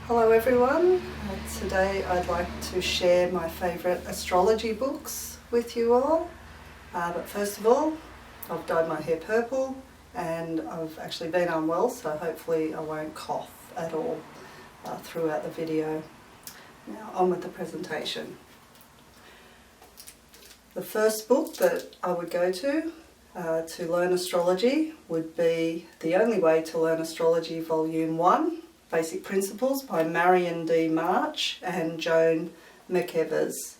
Hello everyone, today I'd like to share my favourite astrology books with you all. But first of all, I've dyed my hair purple and I've actually been unwell, so hopefully I won't cough at all throughout the video. Now on with the presentation. The first book that I would go to learn astrology would be The Only Way to Learn Astrology Volume 1, Basic Principles by Marion D. March and Joan McEvers.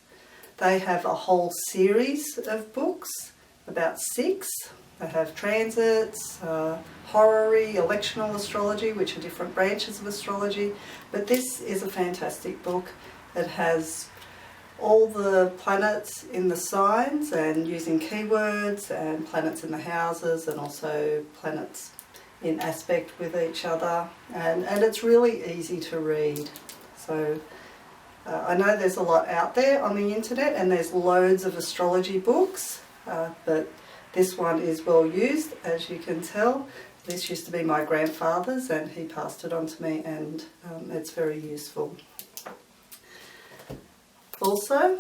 They have a whole series of books, about 6. They have transits, horary, electional astrology, which are different branches of astrology. But this is a fantastic book. It has all the planets in the signs and using keywords, and planets in the houses, and also planets in aspect with each other, and it's really easy to read. So I know there's a lot out there on the internet and there's loads of astrology books, but this one is well used, as you can tell. This used to be my grandfather's and he passed it on to me, and it's very useful. Also,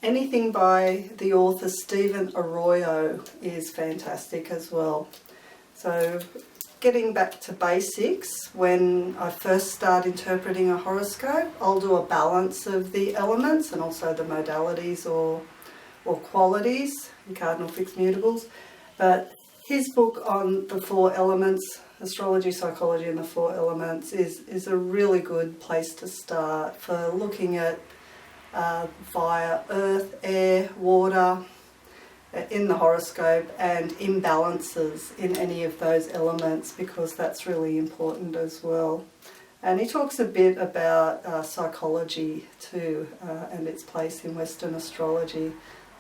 anything by the author Stephen Arroyo is fantastic as well. So getting back to basics, when I first start interpreting a horoscope, I'll do a balance of the elements and also the modalities or qualities, cardinal fixed mutables. But his book on the 4 elements, Astrology, Psychology and the 4 Elements, is a really good place to start for looking at via earth, air, water, in the horoscope, and imbalances in any of those elements, because that's really important as well. And he talks a bit about psychology too, and its place in Western astrology.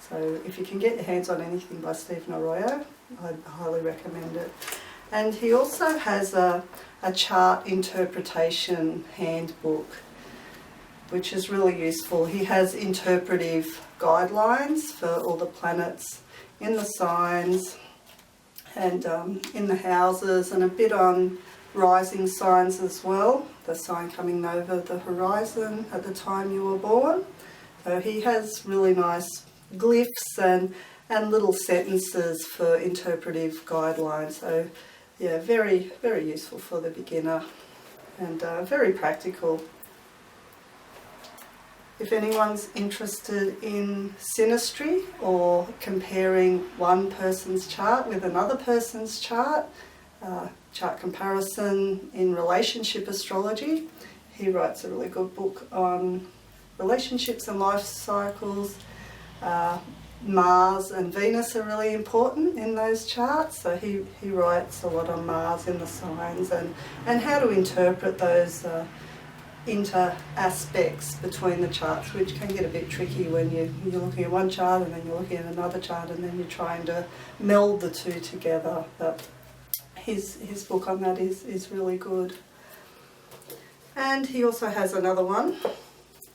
So if you can get your hands on anything by Stephen Arroyo, I'd highly recommend it. And he also has a chart interpretation handbook, which is really useful. He has interpretive guidelines for all the planets in the signs and in the houses, and a bit on rising signs as well, the sign coming over the horizon at the time you were born. So he has really nice glyphs and little sentences for interpretive guidelines. So yeah, very, very useful for the beginner, and very practical. If anyone's interested in synastry or comparing one person's chart with another person's chart, chart comparison in relationship astrology, he writes a really good book on relationships and life cycles. Mars and Venus are really important in those charts, so he writes a lot on Mars in the signs and how to interpret those inter-aspects between the charts, which can get a bit tricky when you're looking at one chart and then you're looking at another chart and then you're trying to meld the two together. But his book on that is really good. And he also has another one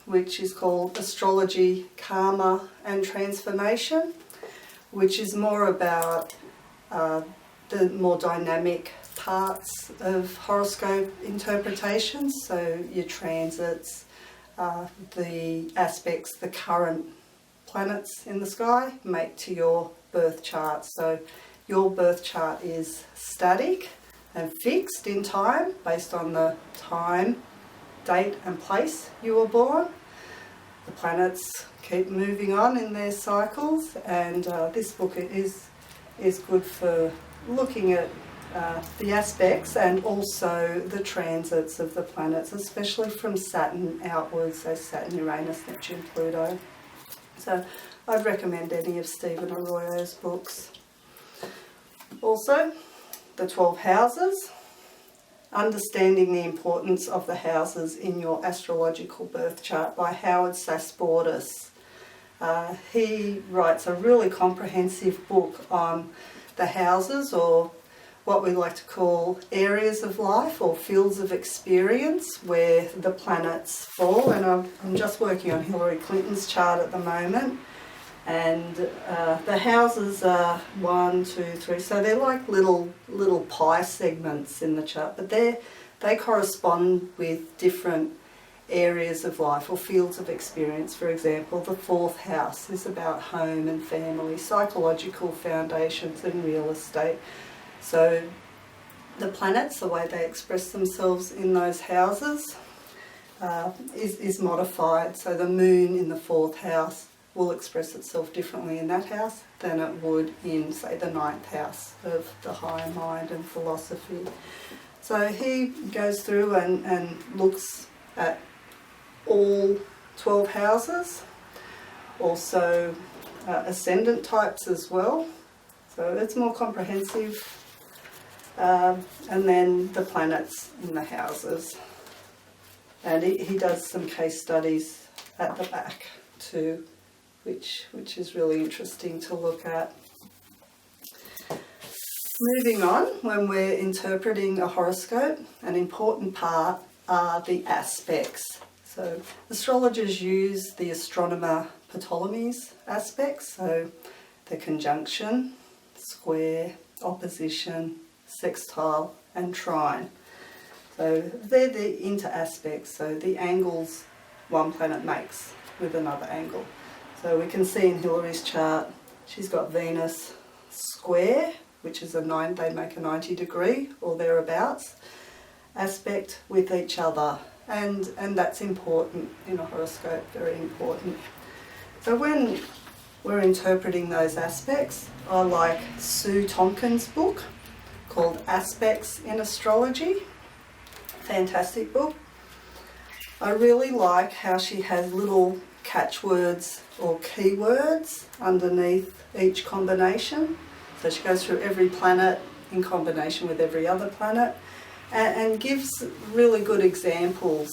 which is called Astrology, Karma and Transformation, which is more about the more dynamic parts of horoscope interpretations, so your transits, the aspects the current planets in the sky make to your birth chart. So your birth chart is static and fixed in time based on the time, date and place you were born. The planets keep moving on in their cycles, and this book is good for looking at the aspects and also the transits of the planets, especially from Saturn outwards, so Saturn, Uranus, Neptune, Pluto. So I'd recommend any of Stephen Arroyo's books. Also, the 12 houses, Understanding the Importance of the Houses in Your Astrological Birth Chart by Howard Sasportas. He writes a really comprehensive book on the houses, or what we like to call areas of life or fields of experience where the planets fall. And I'm just working on Hillary Clinton's chart at the moment, and the houses are 1, 2, 3, so they're like little pie segments in the chart, but they correspond with different areas of life or fields of experience. For example, the fourth house is about home and family, psychological foundations and real estate. So the planets, the way they express themselves in those houses is modified. So the moon in the fourth house will express itself differently in that house than it would in, say, the ninth house of the higher mind and philosophy. So he goes through and looks at all 12 houses, also ascendant types as well. So it's more comprehensive. And then the planets in the houses. And he does some case studies at the back too, which is really interesting to look at. Moving on, when we're interpreting a horoscope, an important part are the aspects. So astrologers use the astronomer Ptolemy's aspects, so the conjunction, square, opposition, sextile and trine. So they're the inter-aspects, so the angles one planet makes with another angle. So we can see in Hillary's chart, she's got Venus square, which is they make a 90 degree or thereabouts aspect with each other. And that's important in a horoscope, very important. So when we're interpreting those aspects, I like Sue Tompkins' book called Aspects in Astrology. Fantastic book. I really like how she has little catchwords or keywords underneath each combination. So she goes through every planet in combination with every other planet and gives really good examples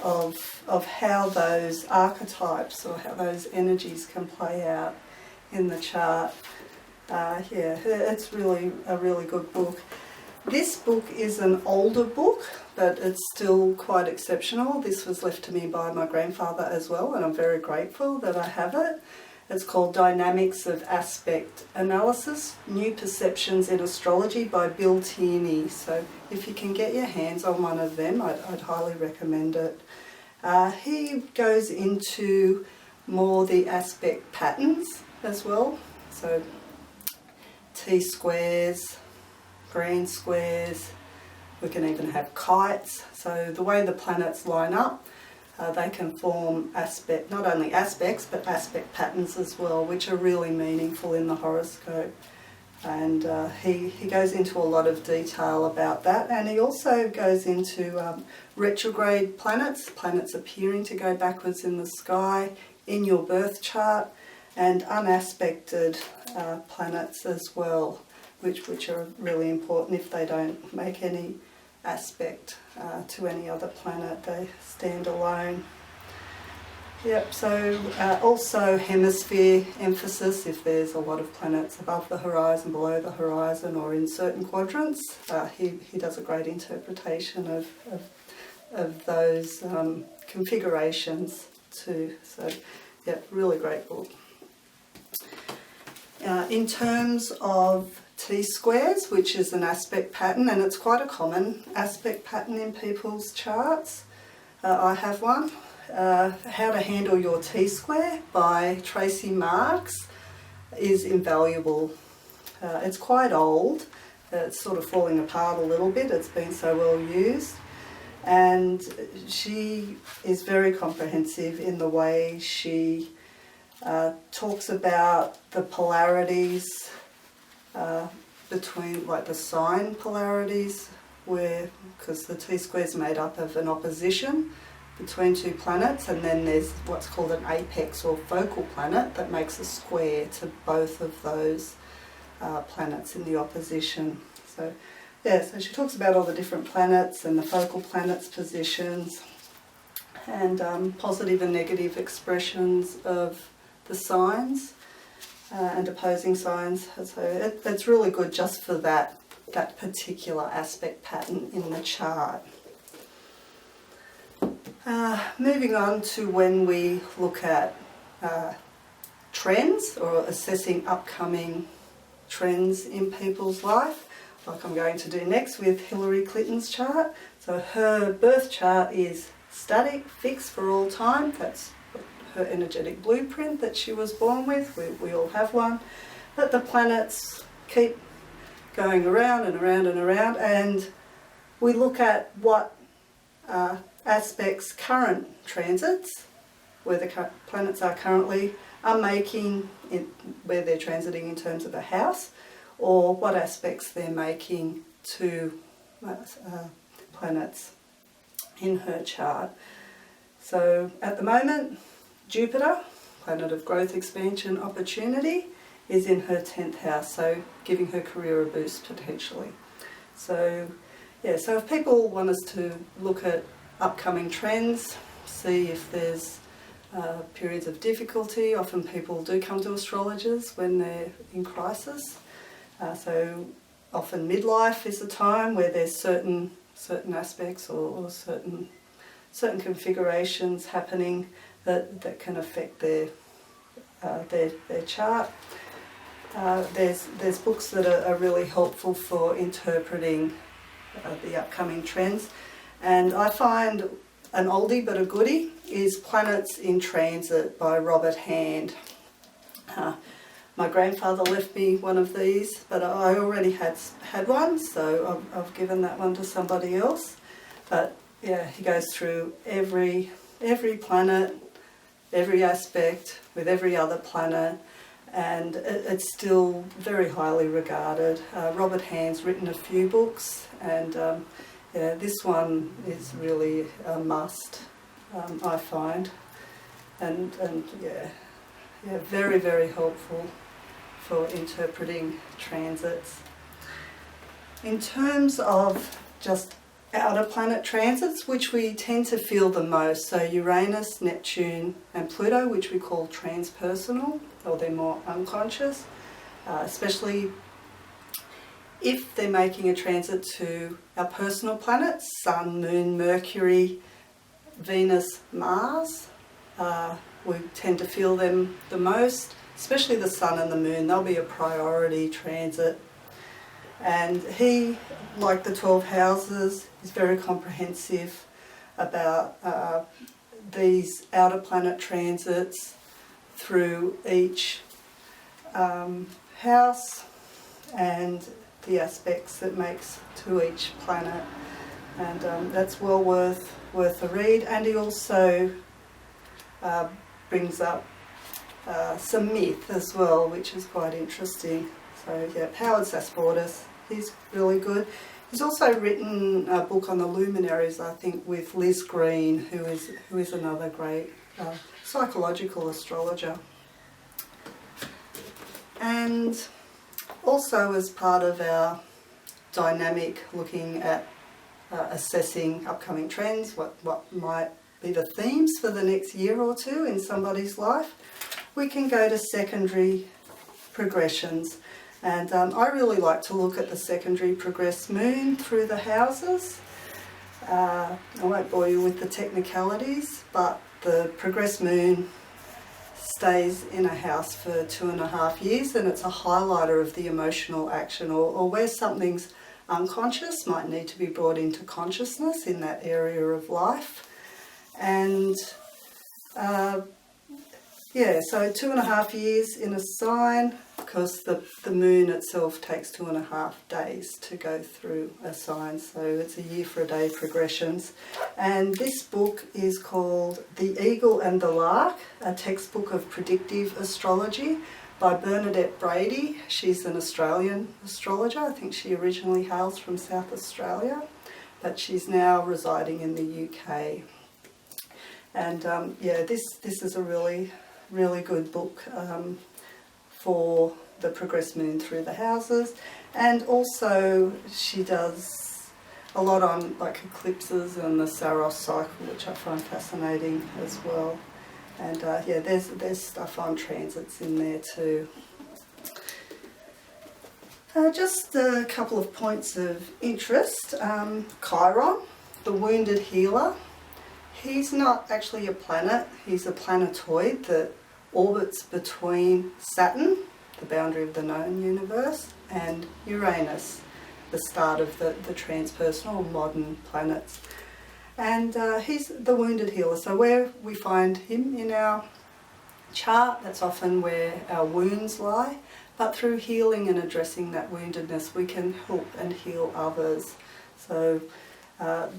of how those archetypes or how those energies can play out in the chart. It's really a really good book. This book is an older book, but it's still quite exceptional. This was left to me by my grandfather as well, and I'm very grateful that I have it. It's called Dynamics of Aspect Analysis, New Perceptions in Astrology by Bill Tierney. So if you can get your hands on one of them, I'd highly recommend it. He goes into more the aspect patterns as well. So T-squares, grand squares, we can even have kites. So the way the planets line up, they can form not only aspects, but aspect patterns as well, which are really meaningful in the horoscope. And he goes into a lot of detail about that. And he also goes into retrograde planets appearing to go backwards in the sky in your birth chart, and unaspected planets as well, which are really important if they don't make any aspect to any other planet. They stand alone. Yep, so also hemisphere emphasis, if there's a lot of planets above the horizon, below the horizon, or in certain quadrants. He does a great interpretation of those configurations too. So, yep, really great book. In terms of T-squares, which is an aspect pattern, and it's quite a common aspect pattern in people's charts. I have one, How to Handle Your T-Square by Tracy Marks is invaluable. It's quite old, it's sort of falling apart a little bit, it's been so well used, and she is very comprehensive in the way she talks about the polarities between, like the sign polarities, because the T-square is made up of an opposition between two planets, and then there's what's called an apex or focal planet that makes a square to both of those planets in the opposition. So she talks about all the different planets and the focal planets' positions, and positive and negative expressions of the signs and opposing signs. So it's really good just for that particular aspect pattern in the chart. Moving on to when we look at trends or assessing upcoming trends in people's life, like I'm going to do next with Hilary Clinton's chart. So her birth chart is static, fixed for all time. That's her energetic blueprint that she was born with. We all have one. But the planets keep going around and around and around, and we look at what aspects current transits, where the planets are currently, are making, where they're transiting in terms of a house, or what aspects they're making to planets in her chart. So at the moment, Jupiter, planet of growth, expansion, opportunity, is in her 10th house, so giving her career a boost potentially. So yeah, so if people want us to look at upcoming trends, see if there's periods of difficulty, often people do come to astrologers when they're in crisis. So often midlife is a time where there's certain aspects or certain configurations happening that can affect their chart. There's books that are really helpful for interpreting the upcoming trends, and I find an oldie but a goodie is Planets in Transit by Robert Hand. My grandfather left me one of these, but I already had one, so I've given that one to somebody else. But yeah, he goes through every planet, every aspect with every other planet, and it's still very highly regarded. Robert Hand's written a few books, and yeah, this one is really a must, I find, and yeah, very, very helpful for interpreting transits. In terms of just outer planet transits, which we tend to feel the most, so Uranus, Neptune and Pluto, which we call transpersonal, or they're more unconscious, especially if they're making a transit to our personal planets, Sun, Moon, Mercury, Venus, Mars. We tend to feel them the most, especially the Sun and the Moon. They'll be a priority transit. And he, like the 12 houses, is very comprehensive about these outer planet transits through each house and the aspects it makes to each planet. And that's well worth a read. And he also brings up some myth as well, which is quite interesting. So yeah, Howard Sasportis, he's really good. He's also written a book on the luminaries, I think, with Liz Green, who is another great psychological astrologer. And also as part of our dynamic looking at assessing upcoming trends, what might be the themes for the next year or two in somebody's life, we can go to secondary progressions. And I really like to look at the secondary progressed moon through the houses. I won't bore you with the technicalities, but the progressed moon stays in a house for 2.5 years, and it's a highlighter of the emotional action or where something's unconscious might need to be brought into consciousness in that area of life. And yeah, so 2.5 years in a sign, because the moon itself takes 2.5 days to go through a sign, so it's a year for a day progressions. And this book is called The Eagle and the Lark, a textbook of predictive astrology by Bernadette Brady. She's an Australian astrologer. I think she originally hails from South Australia, but she's now residing in the UK. And yeah, this is a really good book for the progressed moon through the houses. And also she does a lot on like eclipses and the Saros cycle, which I find fascinating as well. And yeah, there's stuff on transits in there too. Just a couple of points of interest. Chiron, the wounded healer. He's not actually a planet, he's a planetoid that orbits between Saturn, the boundary of the known universe, and Uranus, the start of the transpersonal modern planets. And he's the wounded healer. So where we find him in our chart, that's often where our wounds lie. But through healing and addressing that woundedness, we can help and heal others. So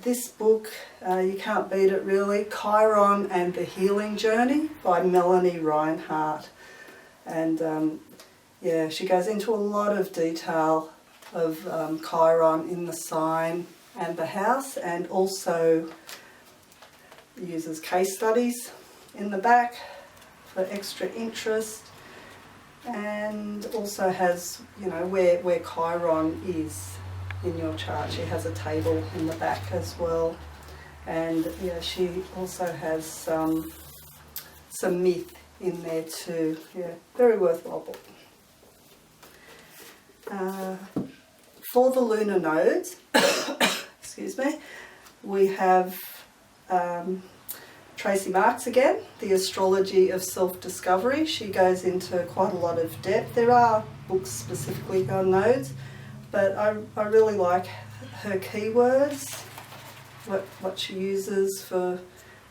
this book, you can't beat it really, Chiron and the Healing Journey by Melanie Reinhardt. And yeah, she goes into a lot of detail of Chiron in the sign and the house, and also uses case studies in the back for extra interest, and also has, you know, where Chiron is in your chart. She has a table in the back as well, and yeah, she also has some myth in there too. Yeah, very worthwhile book. For the lunar nodes, excuse me, we have Tracy Marks again, The Astrology of Self-Discovery. She goes into quite a lot of depth. There are books specifically on nodes, but I really like her keywords, what she uses for,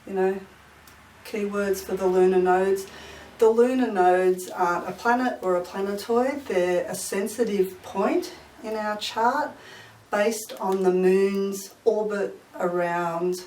you know, keywords for the lunar nodes. The lunar nodes aren't a planet or a planetoid. They're a sensitive point in our chart based on the moon's orbit around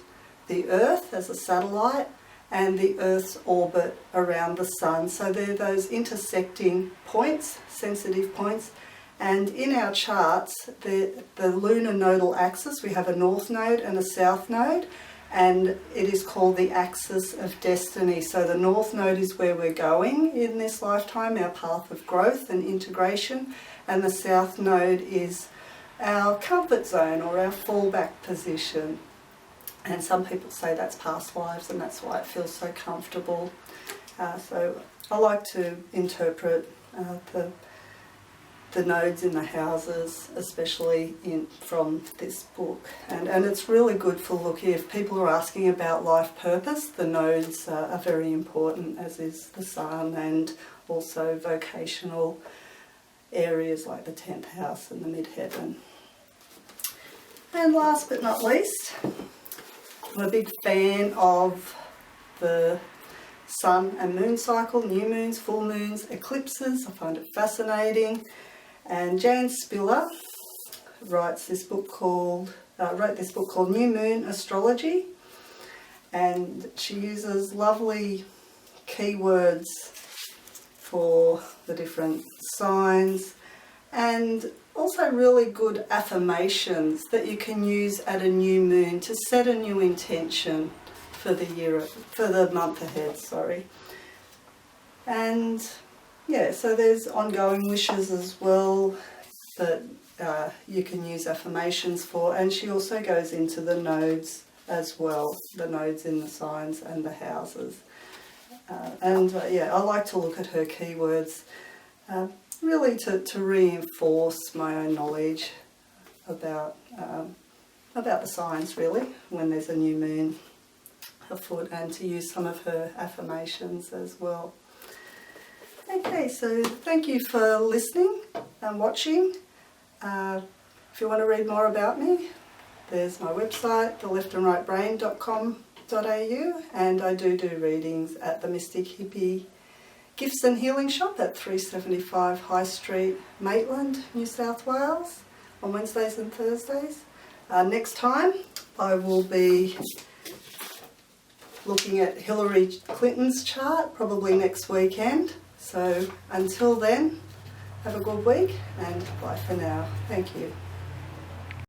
the Earth as a satellite and the Earth's orbit around the sun. So they're those intersecting points, sensitive points. And in our charts, the lunar nodal axis, we have a north node and a south node, and it is called the axis of destiny. So the north node is where we're going in this lifetime, our path of growth and integration, and the south node is our comfort zone or our fallback position. And some people say that's past lives, and that's why it feels so comfortable. So I like to interpret the nodes in the houses, especially from this book. And it's really good for looking, if people are asking about life purpose, the nodes are very important, as is the sun, and also vocational areas like the 10th house and the midheaven. And last but not least, I'm a big fan of the sun and moon cycle, new moons, full moons, eclipses. I find it fascinating. And Jan Spiller wrote this book called New Moon Astrology, and she uses lovely keywords for the different signs, and also really good affirmations that you can use at a new moon to set a new intention for the month ahead, And yeah, so there's ongoing wishes as well that you can use affirmations for, and she also goes into the nodes as well, the nodes in the signs and the houses. Yeah, I like to look at her keywords really to reinforce my own knowledge about the signs, really, when there's a new moon afoot, and to use some of her affirmations as well. Okay, so thank you for listening and watching. If you want to read more about me, there's my website, theleftrightbrain.com.au, and I do readings at the Mystic Hippie Gifts and Healing Shop at 375 High Street, Maitland, New South Wales, on Wednesdays and Thursdays. Next time I will be looking at Hillary Clinton's chart, probably next weekend. So until then, have a good week and bye for now. Thank you.